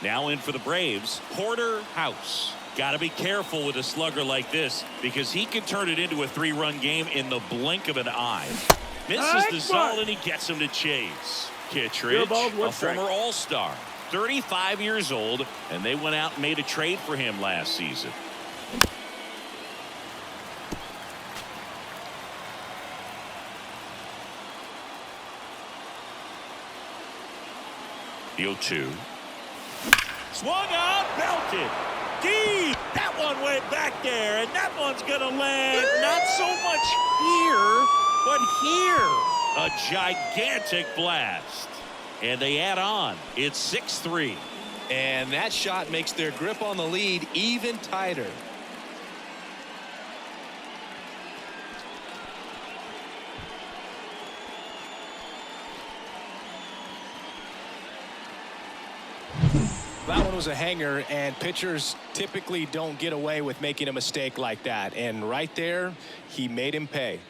Now in for the Braves, Porter House. Got to be careful with a slugger like this because he can turn it into a 3-run game in the blink of an eye. Misses the zone and he gets him to chase. Kittredge, a former All-Star, 35 years old, and they went out and made a trade for him last season. The 0-2. Swung out, belted. Deep. That one went back there, and that one's going to land not so much here, but here. A gigantic blast. And they add on. It's 6-3. And that shot makes their grip on the lead even tighter. That one was a hanger, and pitchers typically don't get away with making a mistake like that. And right there, he made him pay.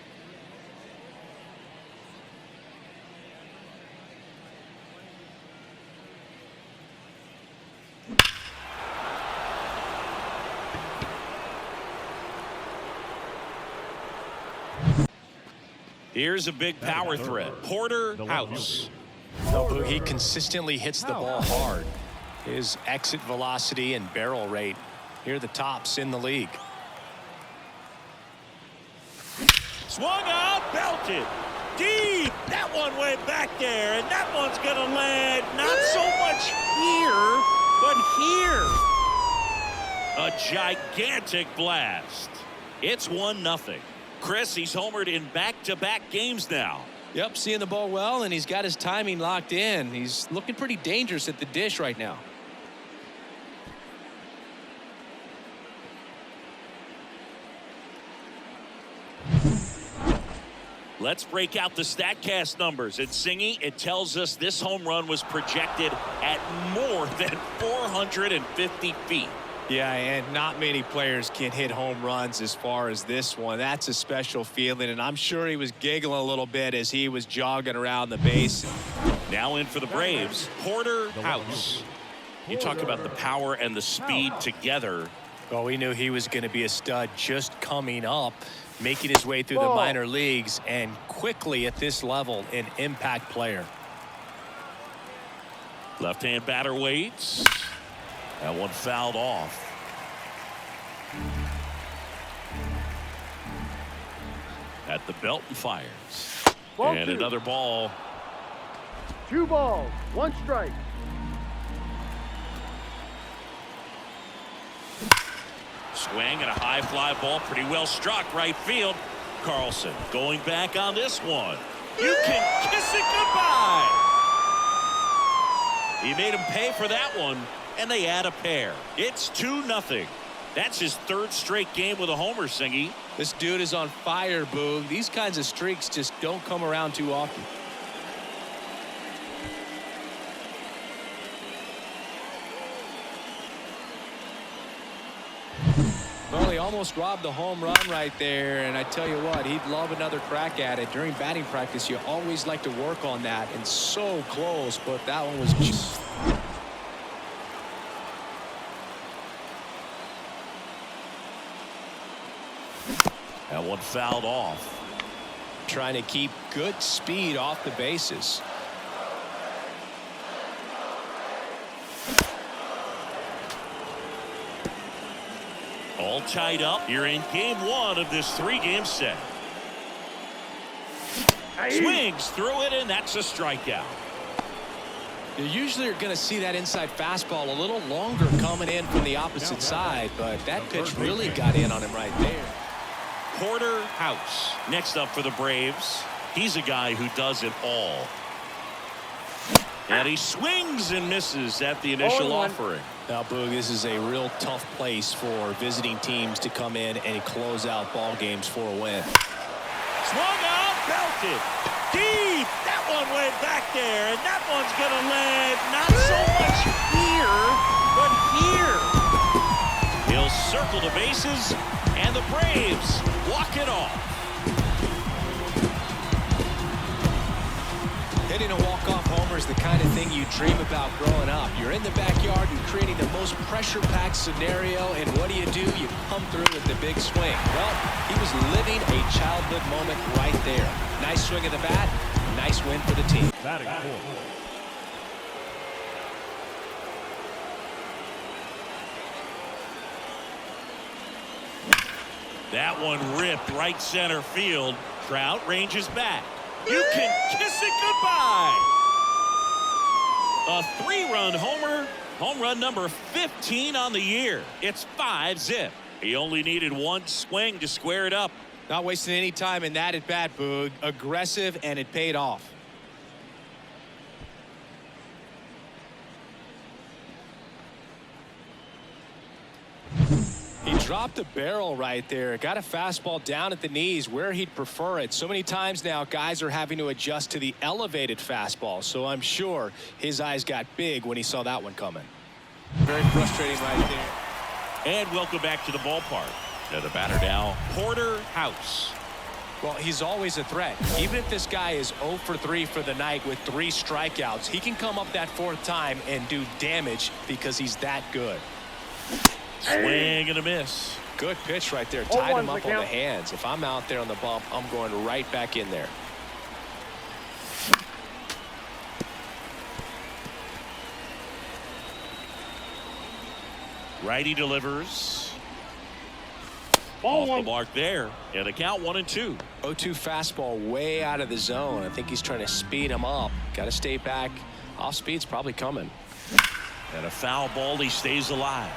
Here's a big power threat. Porter House. He consistently hits the ball hard. His exit velocity and barrel rate, here are the tops in the league. Swung out, belted. Deep. That one went back there, and that one's going to land not so much here, but here. A gigantic blast. It's 1-0. Chris, he's homered in back-to-back games now. Yep, seeing the ball well, and he's got his timing locked in. He's looking pretty dangerous at the dish right now. Let's break out the StatCast numbers. At Singy, it tells us this home run was projected at more than 450 feet. Yeah, and not many players can hit home runs as far as this one. That's a special feeling, and I'm sure he was giggling a little bit as he was jogging around the base. Now in for the Braves, Porter House. You talk about the power and the speed together. Well, we knew he was going to be a stud just coming up, making his way through the minor leagues, and quickly at this level, an impact player. Left-hand batter waits. That one fouled off. At the belt and fires. And another ball. 2 balls, 1 strike. Swing and a high fly ball, pretty well struck right field. Carlson going back on this one. You can kiss it goodbye. He made him pay for that one, and they add a pair. It's 2-0. That's his 3rd straight game with a homer, Singy. This dude is on fire, Boog. These kinds of streaks just don't come around too often. Well, he almost robbed the home run right there, and I tell you what, he'd love another crack at it. During batting practice, you always like to work on that, and so close, but that one was just... That one fouled off. Trying to keep good speed off the bases. All tied up. You're in game 1 of this 3-game set. Swings through it, and that's a strikeout. You usually are going to see that inside fastball a little longer coming in from the opposite side, but that pitch really got in on him right there. Porter House. Next up for the Braves. He's a guy who does it all. And he swings and misses at the initial offering. Now, Boog, this is a real tough place for visiting teams to come in and close out ball games for a win. Swung out, belted. Deep. That one went back there, and that one's going to land not so much here, but here. He'll circle the bases, and the Braves walk it off. Hitting a walk-off homer is the kind of thing you dream about growing up. You're in the backyard, you're creating the most pressure-packed scenario, and what do? You come through with the big swing. Well, he was living a childhood moment right there. Nice swing of the bat, nice win for the team. Batting fourth. That one ripped right center field. Trout ranges back. You can kiss it goodbye. A 3-run homer. Home run number 15 on the year. It's 5-zip. He only needed one swing to square it up. Not wasting any time in that at bat, Boog. Aggressive, and it paid off. He dropped a barrel right there. Got a fastball down at the knees where he'd prefer it. So many times now guys are having to adjust to the elevated fastball. So I'm sure his eyes got big when he saw that one coming. Very frustrating right there. And welcome back to the ballpark. Now the batter now, Porter House. Well, he's always a threat. Even if this guy is 0 for 3 for the night with 3 strikeouts, he can come up that 4th time and do damage because he's that good. Swing and a miss. Good pitch right there. Tied him up on the hands. If I'm out there on the bump, I'm going right back in there. Righty delivers. Ball Off the mark there. And the count 1-2. 0-2 fastball way out of the zone. I think he's trying to speed him up. Got to stay back. Off speed's probably coming. And a foul ball. He stays alive.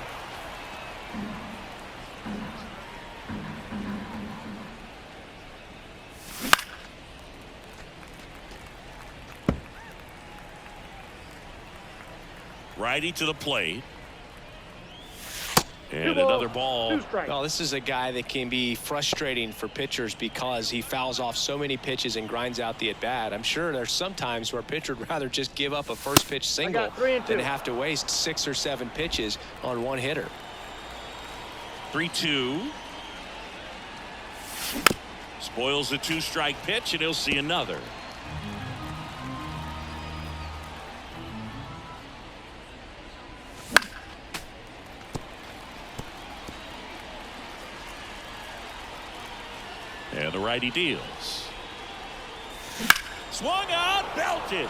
Righty to the plate. And another ball. Well, this is a guy that can be frustrating for pitchers because he fouls off so many pitches and grinds out the at-bat. I'm sure there's some times where a pitcher would rather just give up a first pitch single than have to waste 6 or 7 pitches on one hitter. 3-2. Spoils the 2-strike pitch, and he'll see another. And the righty deals. Swung out, belted.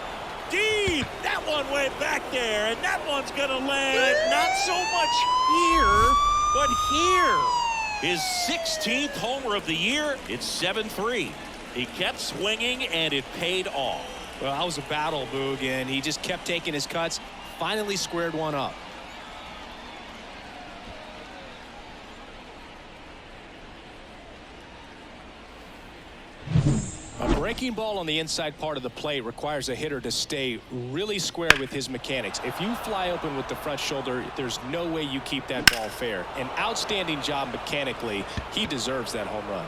Deep. That one went back there, and that one's going to land not so much here, but here. His 16th homer of the year. It's 7-3. He kept swinging, and it paid off. Well, that was a battle, Boog, and he just kept taking his cuts. Finally squared one up. A breaking ball on the inside part of the plate requires a hitter to stay really square with his mechanics. If you fly open with the front shoulder, there's no way you keep that ball fair. An outstanding job mechanically. He deserves that home run.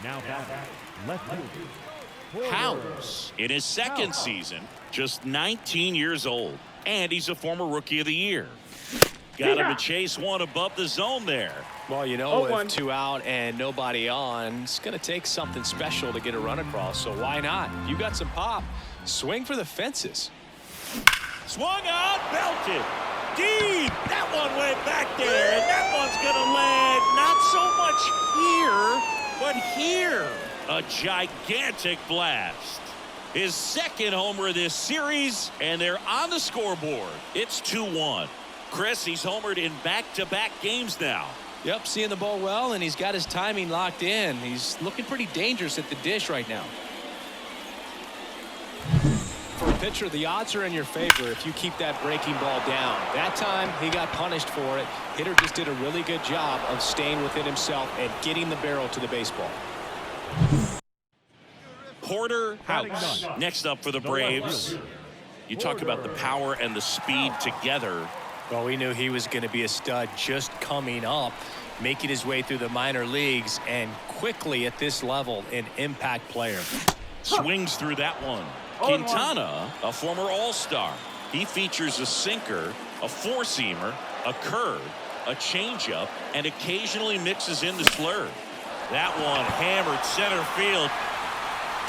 Now back left field. House in his second season, just 19 years old, and he's a former Rookie of the Year. Got him to chase one above the zone there. Well, you know, with 2 out and nobody on, it's going to take something special to get a run across. So why not? You got some pop. Swing for the fences. Swung out, belted. Deep. That one went back there, and that one's going to land not so much here, but here. A gigantic blast. His second homer of this series, and they're on the scoreboard. It's 2-1. Chris, he's homered in back-to-back games now. Yep, seeing the ball well, and he's got his timing locked in. He's looking pretty dangerous at the dish right now. For a pitcher, the odds are in your favor if you keep that breaking ball down. That time, he got punished for it. Hitter just did a really good job of staying within himself and getting the barrel to the baseball. Porter House next up for the Braves. You talk about the power and the speed together. Well, we knew he was going to be a stud just coming up, making his way through the minor leagues, and quickly at this level, an impact player. Swings through that one. Quintana, a former All-Star. He features a sinker, a four-seamer, a curve, a changeup, and occasionally mixes in the slurve. That one hammered center field.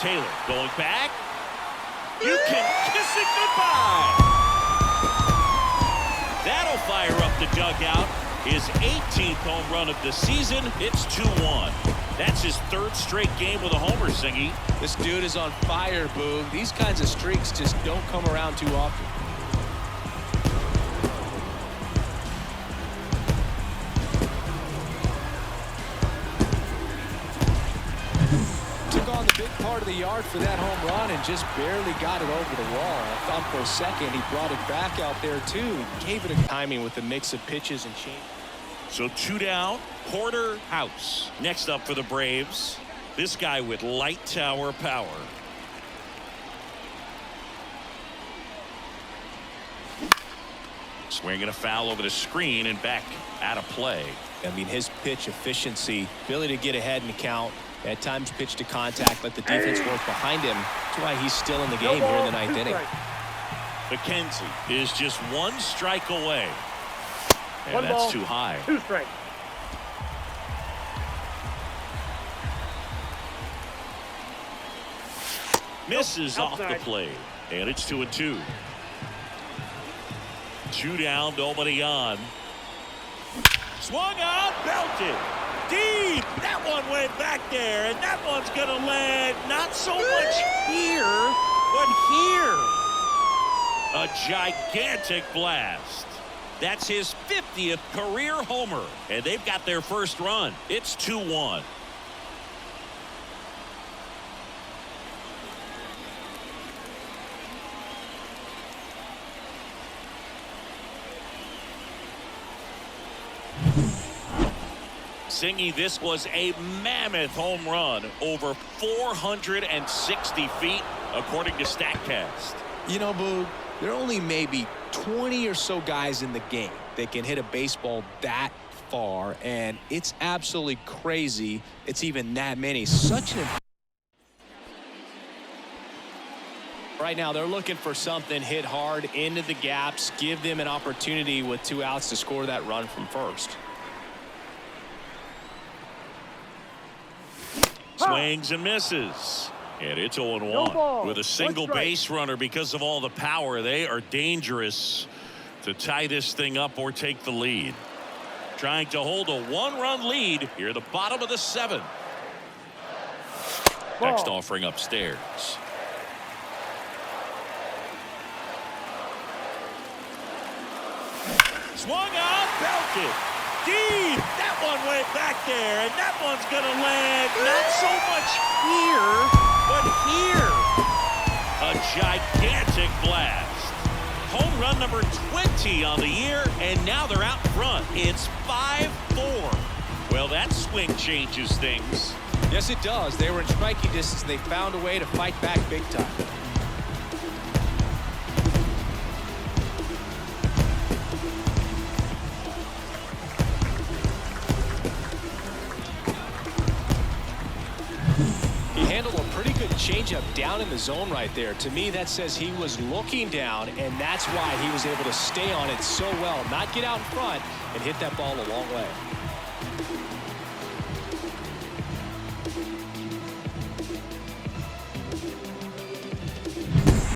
Taylor going back. You can kiss it goodbye. That'll fire up the dugout. His 18th home run of the season. It's 2-1. That's his third straight game with a homer, Singy. This dude is on fire, Boog. These kinds of streaks just don't come around too often. Took on the big part of the yard for that home run and just barely got it over the wall. I thought for a second he brought it back out there too. He gave it a timing with the mix of pitches and change. So 2 down, Porter House. Next up for the Braves, this guy with light tower power. Swinging a foul over the screen and back out of play. I mean, his pitch efficiency, ability to get ahead in the count, at times pitch to contact, let the defense work behind him. That's why he's still in the game here in the 9th inning. McKenzie is just 1 strike away. And 1 that's ball, too high. 2 strikes. Misses off the outside. plate. And it's 2-2. 2 down, nobody on. Swung on, belted. Deep. That one went back there, and that one's going to land not so much here, but here. A gigantic blast. That's his 50th career homer, and they've got their first run. It's 2-1. Singy, this was a mammoth home run, over 460 feet, according to StatCast. You know, Boog, there are only maybe 20 or so guys in the game that can hit a baseball that far, and it's absolutely crazy it's even that many. Such an... Right now, they're looking for something hit hard into the gaps, give them an opportunity with 2 outs to score that run from first. Swings and misses. And it's 0-1 with a single base runner. Because of all the power, they are dangerous to tie this thing up or take the lead. Trying to hold a 1-run lead here at the bottom of the 7th. Next offering upstairs. Swung on, belted. Deep. That one went back there, and that one's going to land not so much here, but here. A gigantic blast. Home run number 20 on the year, and now they're out front. It's 5-4. Well, that swing changes things. Yes, it does. They were in striking distance. They found a way to fight back big time. Handled a pretty good changeup down in the zone right there. To me, that says he was looking down, and that's why he was able to stay on it so well, not get out in front, and hit that ball a long way.